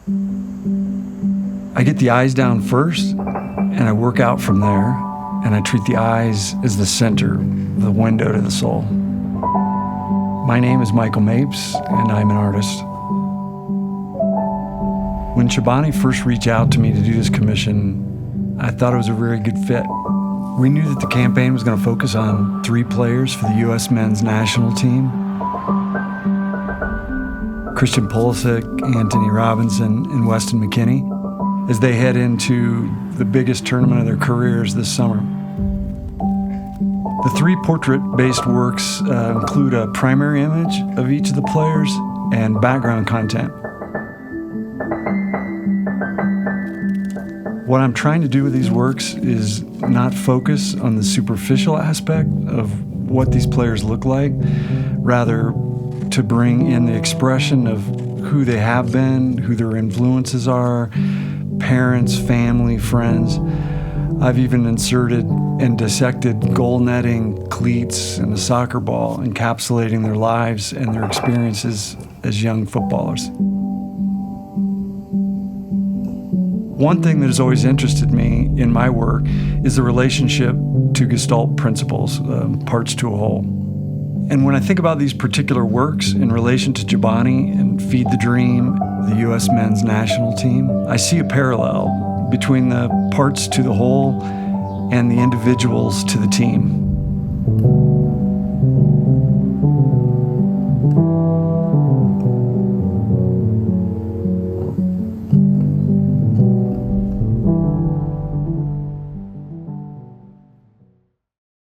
I get the eyes down first, and I work out from there, and I treat the eyes as the center, the window to the soul. My name is Michael Mapes, and I'm an artist. When Chobani first reached out to me to do this commission, I thought it was a very good fit. We knew that the campaign was going to focus on 3 players for the U.S. men's national team: Christian Pulisic, Antonee Robinson, and Weston McKennie, as they head into the biggest tournament of their careers this summer. The 3 portrait-based works include a primary image of each of the players and background content. What I'm trying to do with these works is not focus on the superficial aspect of what these players look like, rather to bring in the expression of who they have been, who their influences are, parents, family, friends. I've even inserted and dissected goal netting, cleats, and a soccer ball, encapsulating their lives and their experiences as young footballers. One thing that has always interested me in my work is the relationship to Gestalt principles, parts to a whole. And when I think about these particular works in relation to Chobani and Feed the Dream, the U.S. men's national team, I see a parallel between the parts to the whole and the individuals to the team.